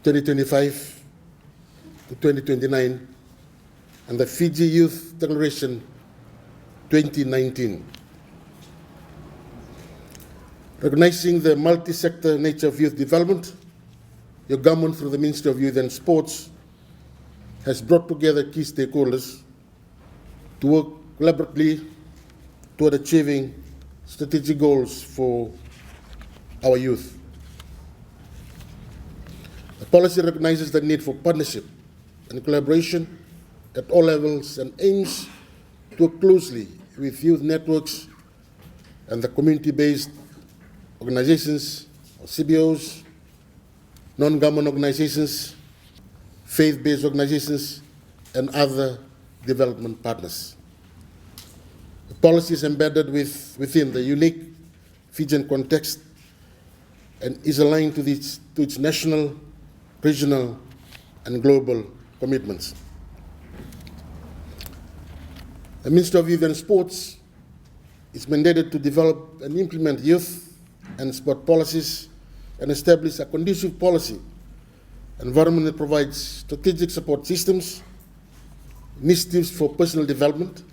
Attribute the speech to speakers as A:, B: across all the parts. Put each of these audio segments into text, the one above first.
A: 2025 to 2029, and the Fiji Youth Declaration 2019. Recognizing the multi-sector nature of youth development, your government, through the Ministry of Youth and Sports, has brought together key stakeholders to work collaboratively toward achieving strategic goals for our youth. The policy recognizes the need for partnership and collaboration at all levels and aims to work closely with youth networks and the community-based organizations, or CBOs, non-government organizations, faith-based organizations, and other development partners. The policy is embedded within the unique Fijian context and is aligned to its national, regional, and global commitments. The Ministry of Youth and Sports is mandated to develop and implement youth and sport policies and establish a conducive policy environment that provides strategic support systems, initiatives for personal development,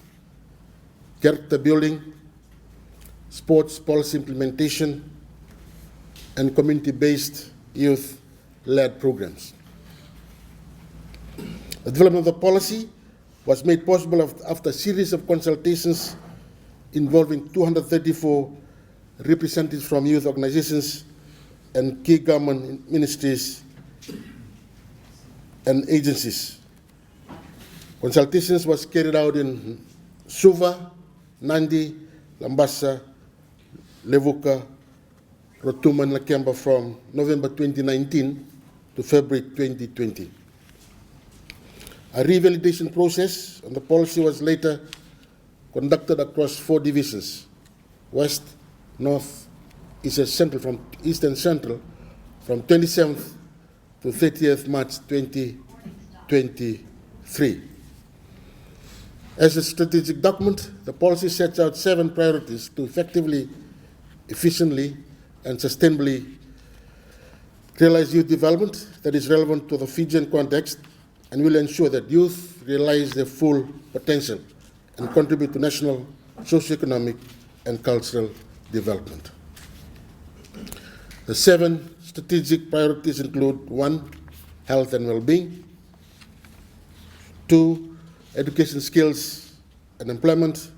A: character building, sports policy implementation, and community-based youth-led programs. The development of the policy was made possible after a series of consultations involving 234 representatives from youth organizations and key government ministries and agencies. Consultations was carried out in Suva, Nandi, Lambasa, Levuka, Rotuma, and Lakemba from November 2019 to February 2020. A revalidation process on the policy was later conducted across 4 divisions: West, North, East and Central, from 27th to 30th March 2023. As a strategic document, the policy sets out 7 priorities to effectively, efficiently, and sustainably realize youth development that is relevant to the Fijian context and will ensure that youth realize their full potential and contribute to national, socio-economic, and cultural development. The 7 strategic priorities include: 1, health and well-being; 2, education, skills, and employment;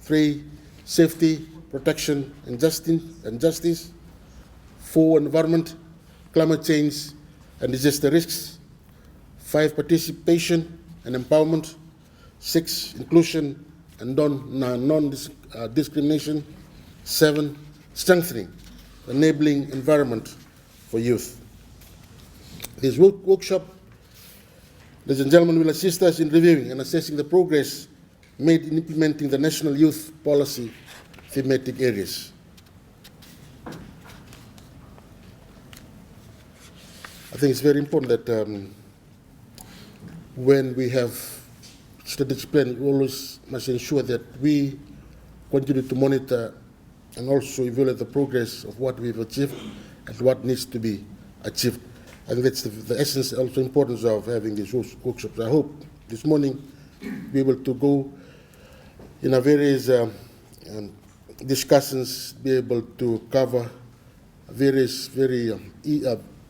A: 3, safety, protection, and justice; 4, environment, climate change, and disaster risks; 5, participation and empowerment; 6, inclusion and non-discrimination; 7, strengthening the enabling environment for youth. This workshop, ladies and gentlemen, will assist us in reviewing and assessing the progress made in implementing the National Youth Policy thematic areas. I think it's very important that when we have strategic plan, we always must ensure that we continue to monitor and also evaluate the progress of what we've achieved and what needs to be achieved. I think that's the essence, also importance of having these workshops. I hope this morning be able to go in a various discussions, be able to cover various very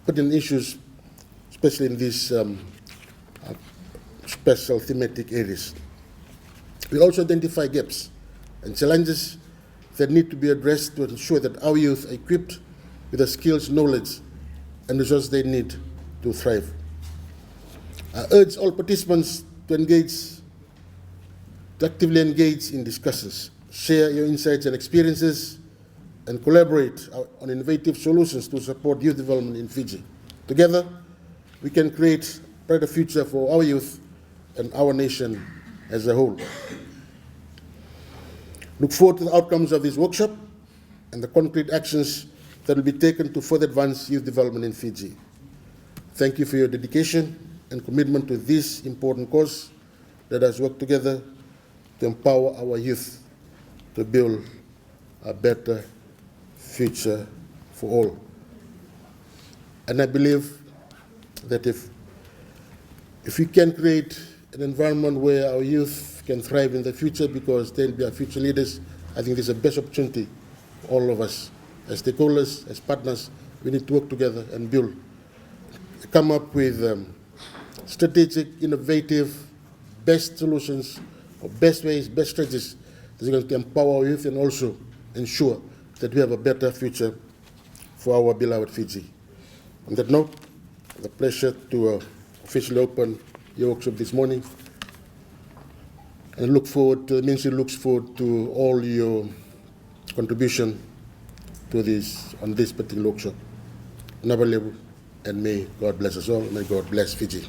A: pertinent issues, especially in these special thematic areas. We also identify gaps and challenges that need to be addressed to ensure that our youth are equipped with the skills, knowledge, and resources they need to thrive. I urge all participants to actively engage in discussions, share your insights and experiences, and collaborate on innovative solutions to support youth development in Fiji. Together, we can create a brighter future for our youth and our nation as a whole. Look forward to the outcomes of this workshop and the concrete actions that will be taken to further advance youth development in Fiji. Thank you for your dedication and commitment to this important cause. Let us work together to empower our youth to build a better future for all. And I believe that if we can create an environment where our youth can thrive in the future because they'll be our future leaders, I think this is the best opportunity for all of us. As stakeholders, as partners, we need to work together and build, come up with strategic, innovative, best solutions, or best ways, best strategies that are going to empower our youth and also ensure that we have a better future for our beloved Fiji. On that note, the pleasure to officially open your workshop this morning, and the ministry looks forward to all your contribution to this on this particular workshop. Never level, and may God bless us all. May God bless Fiji.